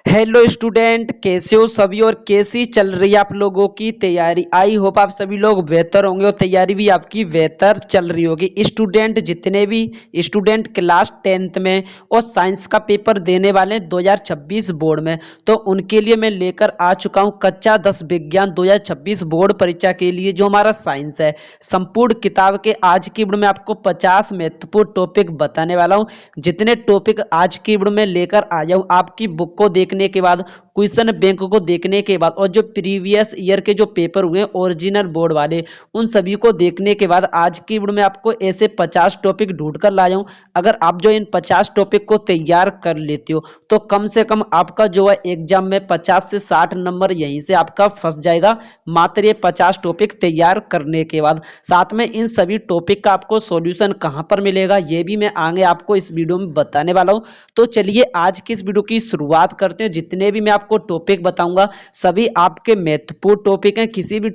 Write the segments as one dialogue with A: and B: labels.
A: Hello student, कैसे हो सभी और कैसी चल रही है आप लोगों की तैयारी। आई होप आप सभी लोग बेहतर होंगे और तैयारी भी आपकी बेहतर चल रही होगी। स्टूडेंट जितने भी स्टूडेंट क्लास 10th में और साइंस का पेपर देने वाले हैं 2026 बोर्ड में, तो उनके लिए मैं लेकर आ चुका हूं कक्षा 10 विज्ञान 2026 बोर्ड परीक्षा के लिए जो हमारा साइंस है। संपूर्ण किताब के आज की वीडियो में आपको 50 महत्वपूर्ण टॉपिक बताने वाला हूं। जितने टॉपिक आज की वीडियो में लेकर आया हूं, आपकी बुक को देखने के बाद, क्वेश्चन बैंक को देखने के बाद और जो प्रीवियस ईयर के जो पेपर हुए ओरिजिनल बोर्ड वाले, उन सभी को देखने के बाद आज की वीडियो में आपको ऐसे 50 टॉपिक ढूंढ कर लाया हूं। अगर आप जो इन 50 टॉपिक को तैयार कर लेते हो तो कम से कम आपका जो है एग्जाम में 50 से 60 नंबर यहीं से आपका फंस जाएगा, मात्र ये 50 टॉपिक तैयार करने के बाद। साथ में इन सभी टॉपिक का आपको सॉल्यूशन कहां पर मिलेगा ये भी मैं आगे आपको इस वीडियो में बताने वाला हूं। तो चलिए आज की इस वीडियो की शुरुआत करते हैं। जितने भी मैं आपको टॉपिक बताऊंगा सभी आपके महत्वपूर्ण टॉपिक हैं, किसी भी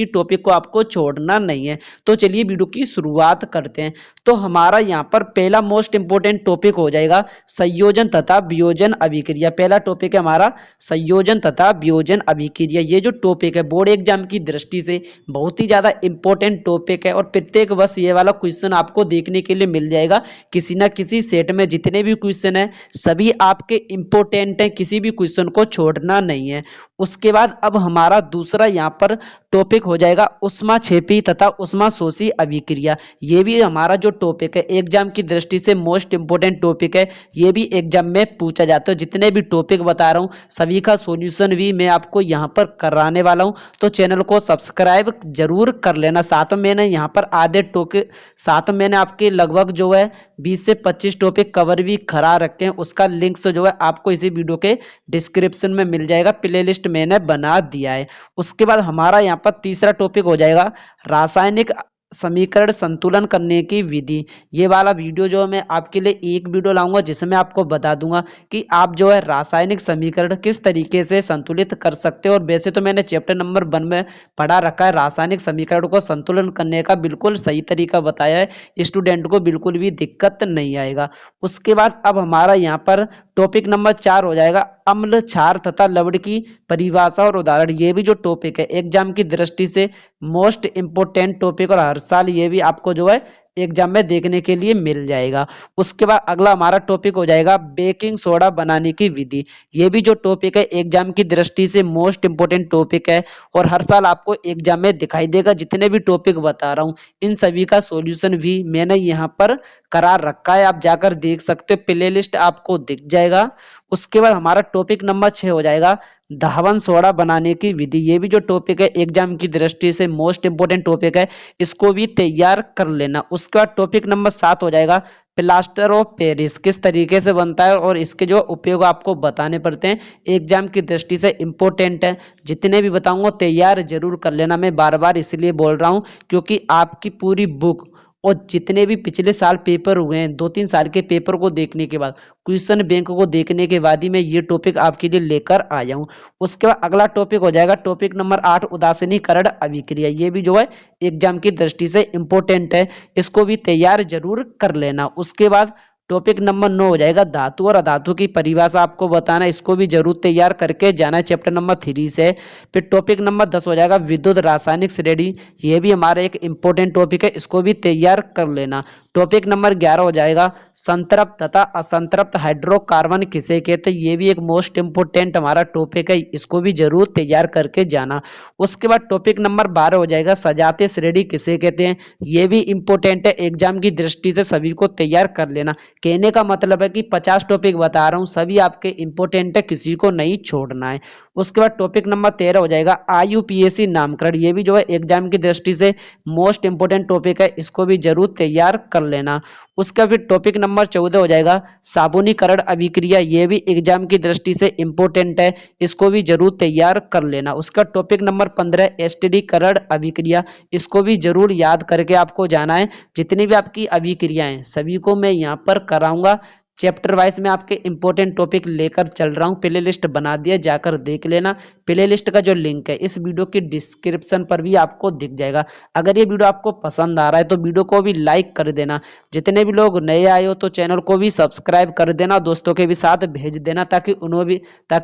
A: टॉपिक को आपको छोड़ना नहीं है। तो चलिए वीडियो की शुरुआत करते हैं। तो हमारा यहाँ पर पहला मोस्ट इंपोर्टेंट टॉपिक हो जाएगा संयोजन तथा वियोजन अभिक्रिया। पहला टॉपिक है हमारा संयोजन तथा वियोजन अभिक्रिया। ये जो टॉपिक है बोर्ड एग्जाम की दृष्टि से बहुत ही ज्यादा इंपॉर्टेंट टॉपिक है और प्रत्येक वर्ष ये वाला क्वेश्चन आपको देखने के लिए मिल जाएगा किसी ना किसी सेट में। जितने भी क्वेश्चन है सभी आपके इंपॉर्टेंट है, किसी भी क्वेश्चन को छोड़ना नहीं है। उसके बाद अब हमारा दूसरा यहाँ पर टॉपिक हो जाएगा ऊष्माक्षेपी तथा ऊष्माशोषी अभिक्रिया। ये भी हमारा जो टॉपिक है एग्जाम की दृष्टि से मोस्ट इंपोर्टेंट टॉपिक है। ये भी एग्जाम में पूछा जाता है। जितने भी टॉपिक बता रहा हूँ सभी का सॉल्यूशन भी मैं आपको यहाँ पर कराने वाला हूँ, तो चैनल को सब्सक्राइब जरूर कर लेना। साथ में मैंने यहाँ पर मैंने आपके लगभग जो है 20 से 25 टॉपिक कवर भी करा रखे हैं। उसका लिंक जो है आपको इसी वीडियो के डिस्क्रिप्शन में मिल जाएगा, प्लेलिस्ट मैंने बना दिया है। उसके बाद हमारा यहाँ पर तीसरा टॉपिक हो जाएगा रासायनिक समीकरण संतुलन करने की विधि। ये वाला वीडियो जो मैं आपके लिए एक वीडियो लाऊंगा जिसमें आपको बता दूंगा कि आप जो है रासायनिक समीकरण किस तरीके से संतुलित कर सकते हो। और वैसे तो मैंने चैप्टर नंबर 1 में पढ़ा रखा है, रासायनिक समीकरण को संतुलन करने का बिल्कुल सही तरीका बताया है, स्टूडेंट को बिल्कुल भी दिक्कत नहीं आएगा। उसके बाद अब हमारा यहाँ पर टॉपिक नंबर 4 हो जाएगा अम्ल क्षार तथा लवण की परिभाषा और उदाहरण। ये भी जो टॉपिक है एग्जाम की दृष्टि से मोस्ट इंपोर्टेंट टॉपिक और हर साल ये भी आपको जो है एग्जाम में देखने के लिए मिल जाएगा। उसके बाद अगला हमारा टॉपिक हो जाएगा बेकिंग सोडा बनाने की विधि। ये भी जो टॉपिक है एग्जाम की दृष्टि से मोस्ट इंपोर्टेंट टॉपिक है और हर साल आपको एग्जाम में दिखाई देगा। जितने भी टॉपिक बता रहा हूँ इन सभी का सॉल्यूशन भी मैंने यहाँ पर करा रखा है, आप जाकर देख सकते हो, प्ले लिस्ट आपको दिख जाएगा। उसके बाद हमारा टॉपिक नंबर 6 हो जाएगा धावन सोडा बनाने की विधि। ये भी जो टॉपिक है एग्जाम की दृष्टि से मोस्ट इंपोर्टेंट टॉपिक है, इसको भी तैयार कर लेना। उसके बाद टॉपिक नंबर 7 हो जाएगा प्लास्टर ऑफ पेरिस किस तरीके से बनता है और इसके जो उपयोग आपको बताने पड़ते हैं, एग्जाम की दृष्टि से इंपॉर्टेंट है। जितने भी बताऊंगा तैयार जरूर कर लेना। मैं बार बार इसलिए बोल रहा हूं क्योंकि आपकी पूरी बुक और जितने भी पिछले साल पेपर हुए हैं 2-3 साल के पेपर को देखने के बाद, क्वेश्चन बैंक को देखने के बाद ही मैं ये टॉपिक आपके लिए लेकर आया हूँ। उसके बाद अगला टॉपिक हो जाएगा टॉपिक नंबर 8 उदासीनीकरण अभिक्रिया। ये भी जो है एग्जाम की दृष्टि से इंपॉर्टेंट है, इसको भी तैयार जरूर कर लेना। उसके बाद टॉपिक नंबर 9 हो जाएगा धातु और अधातु की परिभाषा आपको बताना, इसको भी जरूर तैयार करके जाना है चैप्टर नंबर 3 से। फिर टॉपिक नंबर 10 हो जाएगा विद्युत रासायनिक श्रेणी। ये भी हमारा एक इंपॉर्टेंट टॉपिक है, इसको भी तैयार कर लेना। टॉपिक नंबर 11 हो जाएगा संतृप्त तथा असंतृप्त हाइड्रोकार्बन किसे कहते हैं। ये भी एक मोस्ट इंपोर्टेंट हमारा टॉपिक है, इसको भी जरूर तैयार करके जाना। उसके बाद टॉपिक नंबर 12 हो जाएगा सजातीय श्रेणी किसे कहते हैं। ये भी इंपॉर्टेंट है, एग्जाम की दृष्टि से सभी को तैयार कर लेना। कहने का मतलब है कि 50 टॉपिक बता रहा हूँ सभी आपके इंपॉर्टेंट है, किसी को नहीं छोड़ना है। उसके बाद टॉपिक नंबर 13 हो जाएगा IUPAC नामकरण। ये भी जो है एग्जाम की दृष्टि से मोस्ट इंपोर्टेंट टॉपिक है, इसको भी जरूर तैयार कर लेना। उसका फिर टॉपिक नंबर 14 हो जाएगा साबुनीकरण अभिक्रिया। ये भी एग्जाम की दृष्टि से इंपॉर्टेंट है, इसको भी जरूर तैयार कर लेना। उसका टॉपिक नंबर 15 एसिडीकरण अभिक्रिया, इसको भी जरूर याद करके आपको जाना है। जितनी भी आपकी अभिक्रियाएं सभी को मैं यहाँ पर कराऊंगा, चैप्टर वाइज में आपके इंपॉर्टेंट टॉपिक लेकर चल रहा हूँ। प्ले लिस्ट बना दिया, जाकर देख लेना। प्ले लिस्ट का जो लिंक है इस वीडियो की डिस्क्रिप्शन पर भी आपको दिख जाएगा। अगर ये वीडियो आपको पसंद आ रहा है तो वीडियो को भी लाइक कर देना। जितने भी लोग नए आए हो तो चैनल को भी सब्सक्राइब कर देना, दोस्तों के भी साथ भेज देना ताकि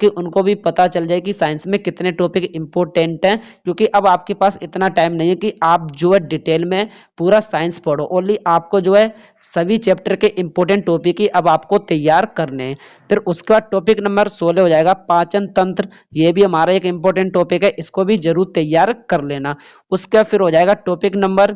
A: उनको भी पता चल जाए कि साइंस में कितने टॉपिक इंपॉर्टेंट हैं। क्योंकि अब आपके पास इतना टाइम नहीं है कि आप जो है डिटेल में पूरा साइंस पढ़ो। ओनली आपको जो है सभी चैप्टर के इंपॉर्टेंट टॉपिक ही अब आपको तैयार करने हैं। फिर उसके बाद टॉपिक नंबर 16 हो जाएगा पाचन तंत्र। ये भी हमारा एक इंपॉर्टेंट टॉपिक है, इसको भी जरूर तैयार कर लेना। उसका फिर हो जाएगा टॉपिक नंबर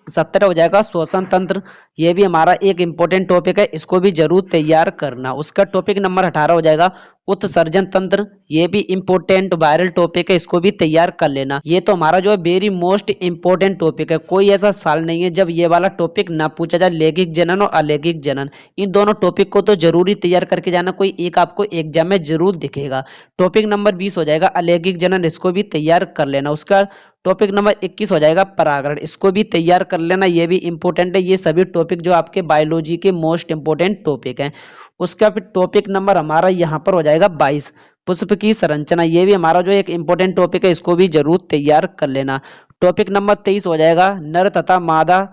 A: 17 हो जाएगा श्वसन तंत्र। ये भी हमारा एक इंपॉर्टेंट टॉपिक है, इसको भी जरूर तैयार करना। उसका टॉपिक नंबर 18 हो जाएगा उत्सर्जन तंत्र। ये भी इंपॉर्टेंट वायरल टॉपिक है, इसको भी तैयार कर लेना। ये तो हमारा जो है वेरी मोस्ट इंपॉर्टेंट टॉपिक है। कोई ऐसा साल नहीं है जब ये वाला टॉपिक ना पूछा जाए। लैंगिक जनन और अलैंगिक जनन, इन दोनों टॉपिक को तो जरूरी तैयार करके जाना, कोई एक आपको एग्जाम में जरूर दिखेगा। टॉपिक नंबर 20 हो जाएगा अलैंगिक जनन, इसको भी तैयार कर लेना। उसका टॉपिक नंबर 21 हो जाएगा परागण, इसको भी तैयार कर लेना। ये भी इंपॉर्टेंट है। ये सभी टॉपिक जो आपके बायोलॉजी के मोस्ट इंपॉर्टेंट टॉपिक हैं। उसका फिर टॉपिक नंबर हमारा यहाँ पर हो जाएगा 22 पुष्प की संरचना। ये भी हमारा जो एक इंपॉर्टेंट टॉपिक है, इसको भी जरूर तैयार कर लेना। टॉपिक नंबर 23 हो जाएगा नर तथा मादा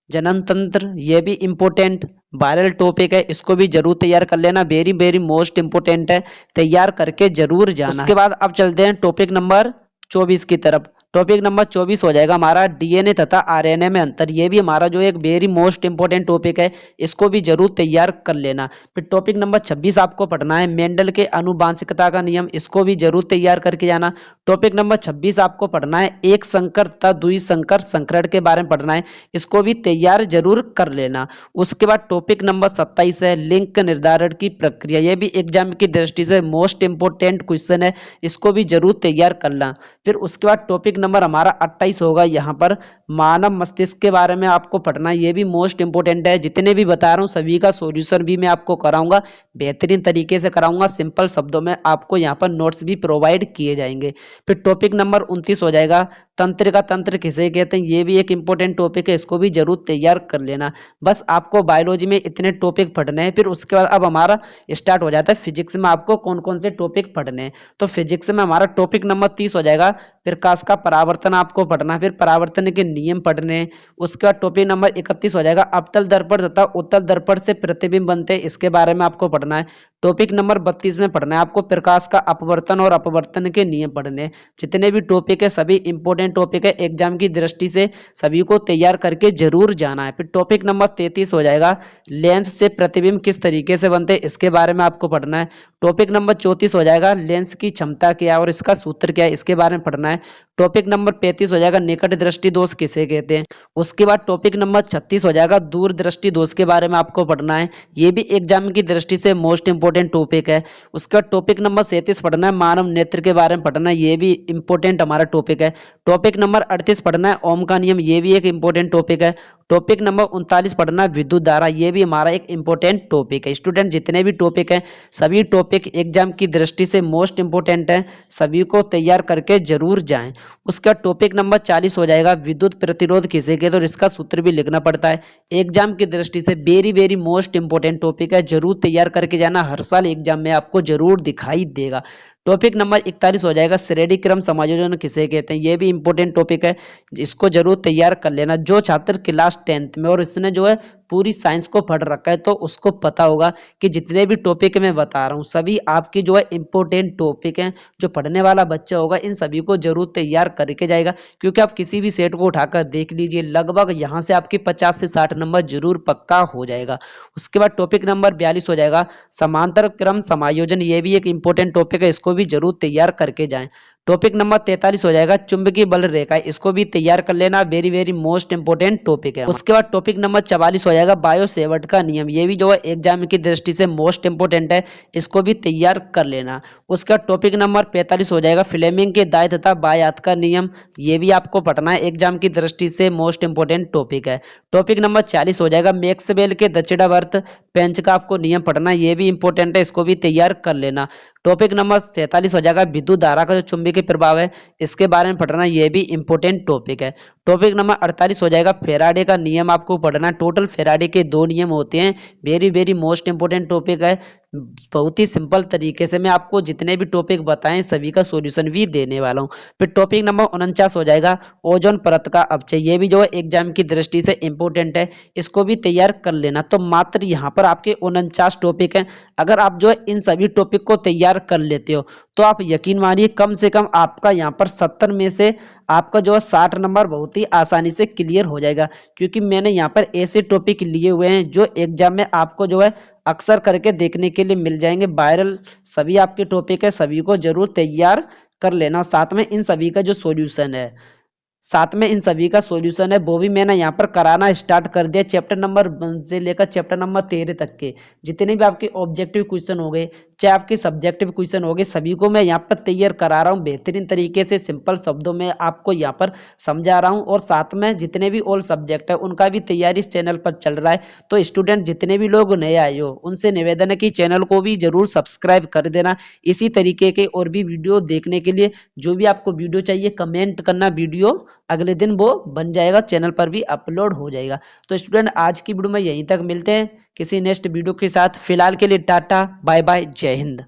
A: जनन तंत्र। ये भी इंपॉर्टेंट वायरल टॉपिक है, इसको भी जरूर तैयार कर लेना। वेरी वेरी मोस्ट इंपॉर्टेंट है, तैयार करके जरूर जाना। उसके बाद अब चलते हैं टॉपिक नंबर 24 की तरफ। टॉपिक नंबर 24 हो जाएगा हमारा डीएनए तथा आरएनए में अंतर। ये भी हमारा जो एक वेरी मोस्ट इंपॉर्टेंट टॉपिक है, इसको भी जरूर तैयार कर लेना। फिर टॉपिक नंबर 26 आपको पढ़ना है मेंडल के आनुवांशिकता का नियम, इसको भी जरूर तैयार करके जाना। टॉपिक नंबर 26 आपको पढ़ना है एक संकर तथा द्विसंकर संकरण के बारे में पढ़ना है, इसको भी तैयार जरूर कर लेना। उसके बाद टॉपिक नंबर 27 है लिंक निर्धारण की प्रक्रिया। यह भी एग्जाम की दृष्टि से मोस्ट इंपॉर्टेंट क्वेश्चन है, इसको भी जरूर तैयार करना। फिर उसके बाद टॉपिक नंबर हमारा 28 होगा यहाँ पर मानव मस्तिष्क के बारे में आपको पढ़ना। ये भी मोस्ट इंपॉर्टेंट है। जितने भी बता रहा हूँ सभी का सॉल्यूशन भी मैं आपको कराऊंगा, बेहतरीन तरीके से कराऊंगा। सिंपल शब्दों में आपको यहाँ पर नोट्स भी प्रोवाइड किए जाएंगे। फिर टॉपिक नंबर 29 हो जाएगा तंत्रिका तंत्र किसे कहते हैं। ये भी एक इंपॉर्टेंट टॉपिक है, इसको भी जरूर तैयार कर लेना। बस आपको बायोलॉजी में इतने टॉपिक पढ़ने हैं। फिर उसके बाद अब हमारा स्टार्ट हो जाता है फिजिक्स में आपको कौन कौन से टॉपिक पढ़ने हैं। तो फिजिक्स में हमारा टॉपिक नंबर 30 हो जाएगा प्रकाश का परावर्तन आपको पढ़ना। फिर परावर्तन के नियम पढ़ने। उसके बाद टॉपिक नंबर 31 हो जाएगा अवतल दर्पण तथा उत्तल दर्पण से प्रतिबिंब बनते हैं, इसके बारे में आपको पढ़ना है। टॉपिक नंबर 32 में पढ़ना है आपको प्रकाश का अपवर्तन और अपवर्तन के नियम पढ़ने। जितने भी टॉपिक है सभी इंपॉर्टेंट टॉपिक है, एग्जाम की दृष्टि से सभी को तैयार करके जरूर जाना है। फिर टॉपिक नंबर 33 हो जाएगा लेंस से प्रतिबिंब किस तरीके से बनते हैं, इसके बारे में आपको पढ़ना है। टॉपिक नंबर 34 हो जाएगा लेंस की क्षमता क्या है और इसका सूत्र क्या है, इसके बारे में पढ़ना है। टॉपिक नंबर 35 हो जाएगा निकट दृष्टि दोष किसे कहते हैं। उसके बाद टॉपिक नंबर 36 हो जाएगा दूर दृष्टि दोष के बारे में आपको पढ़ना है। ये भी एग्जाम की दृष्टि से मोस्ट इंपॉर्टेंट टॉपिक है। उसके बाद टॉपिक नंबर 37 पढ़ना है मानव नेत्र के बारे में पढ़ना है। ये भी इंपॉर्टेंट हमारा टॉपिक है। टॉपिक नंबर 38 पढ़ना है ओम का नियम। ये भी एक इंपॉर्टेंट टॉपिक है। टॉपिक नंबर 39 पढ़ना है विद्युत धारा। ये भी हमारा एक इंपॉर्टेंट टॉपिक है। स्टूडेंट जितने भी टॉपिक हैं सभी टॉपिक एग्जाम की दृष्टि से मोस्ट इंपॉर्टेंट है, सभी को तैयार करके जरूर जाएं। उसका टॉपिक नंबर 40 हो जाएगा विद्युत प्रतिरोध किसे कहते हैं और इसका सूत्र भी लिखना पड़ता है। एग्जाम की दृष्टि से very very most important topic है, जरूर तैयार करके जाना। हर साल एग्जाम में आपको जरूर दिखाई देगा। टॉपिक नंबर 41 हो जाएगा श्रेणी क्रम समायोजन किसे कहते हैं। ये भी इंपॉर्टेंट टॉपिक है, इसको जरूर तैयार कर लेना। जो छात्र क्लास 10th में और इसने जो है पूरी साइंस को पढ़ रखा है तो उसको पता होगा कि जितने भी टॉपिक मैं बता रहा हूँ सभी आपकी जो है इंपॉर्टेंट टॉपिक हैं। जो पढ़ने वाला बच्चा होगा इन सभी को जरूर तैयार करके जाएगा, क्योंकि आप किसी भी सेट को उठाकर देख लीजिए लगभग यहाँ से आपके 50 से 60 नंबर जरूर पक्का हो जाएगा। उसके बाद टॉपिक नंबर 42 हो जाएगा समांतर क्रम समायोजन। ये भी एक इंपॉर्टेंट टॉपिक है, इसको भी जरूर तैयार करके जाएं। टॉपिक नंबर 43 हो जाएगा चुंबकीय बल रेखा, इसको भी तैयार कर लेना। Very very most important topic है। उसके बाद टॉपिक नंबर 44 हो जाएगा बायो सेवर्ट का नियम। ये भी जो है एग्जाम की दृष्टि से मोस्ट इंपॉर्टेंट है, इसको भी तैयार कर लेना। उसका टॉपिक नंबर 45 हो जाएगा फ्लेमिंग के दाय तथा बायात का नियम। ये भी आपको पढ़ना है, एग्जाम की दृष्टि से मोस्ट इंपॉर्टेंट टॉपिक है। टॉपिक नंबर 40 हो जाएगा मैक्सवेल के दक्षिणावर्त पेंच का आपको नियम पढ़ना। ये भी इंपॉर्टेंट है, इसको भी तैयार कर लेना। टॉपिक नंबर 47 हो जाएगा विद्युत धारा का जो चुंबकीय प्रभाव है, इसके बारे में पढ़ना। ये भी इंपॉर्टेंट टॉपिक है। टॉपिक नंबर 48 हो जाएगा फेराडे का नियम आपको पढ़ना। टोटल फेराडे के 2 नियम होते हैं। Very very most important topic है। बहुत ही सिंपल तरीके से मैं आपको जितने भी टॉपिक बताएं सभी का सॉल्यूशन भी देने वाला हूं। फिर टॉपिक नंबर 49 हो जाएगा ओजोन परत का अपचय। ये भी जो है एग्जाम की दृष्टि से इंपॉर्टेंट है, इसको भी तैयार कर लेना। तो मात्र यहाँ पर आपके 49 टॉपिक हैं। अगर आप जो है इन सभी टॉपिक को तैयार कर लेते हो तो आप यकीन मानिए कम से कम आपका यहाँ पर 70 में से आपका जो है 60 नंबर बहुत ही आसानी से क्लियर हो जाएगा। क्योंकि मैंने यहाँ पर ऐसे टॉपिक लिए हुए हैं जो एग्जाम में आपको जो है अक्सर करके देखने के लिए मिल जाएंगे। वायरल सभी आपके टॉपिक है, सभी को जरूर तैयार कर लेना। और साथ में इन सभी का जो सॉल्यूशन है, साथ में इन सभी का सॉल्यूशन है वो भी मैंने यहाँ पर कराना स्टार्ट कर दिया। चैप्टर नंबर 1 से लेकर चैप्टर नंबर 13 तक के जितने भी आपके ऑब्जेक्टिव क्वेश्चन हो गए, चाहे आपके सब्जेक्टिव क्वेश्चन हो गए, सभी को मैं यहाँ पर तैयार करा रहा हूँ बेहतरीन तरीके से। सिंपल शब्दों में आपको यहाँ पर समझा रहा हूँ। और साथ में जितने भी ऑल सब्जेक्ट है उनका भी तैयारी इस चैनल पर चल रहा है। तो स्टूडेंट जितने भी लोग नए आए हो उनसे निवेदन है कि चैनल को भी जरूर सब्सक्राइब कर देना। इसी तरीके के और भी वीडियो देखने के लिए जो भी आपको वीडियो चाहिए कमेंट करना, वीडियो अगले दिन वो बन जाएगा, चैनल पर भी अपलोड हो जाएगा। तो स्टूडेंट आज की वीडियो में यहीं तक, मिलते हैं किसी नेक्स्ट वीडियो के साथ। फिलहाल के लिए टाटा बाय बाय, जय हिंद।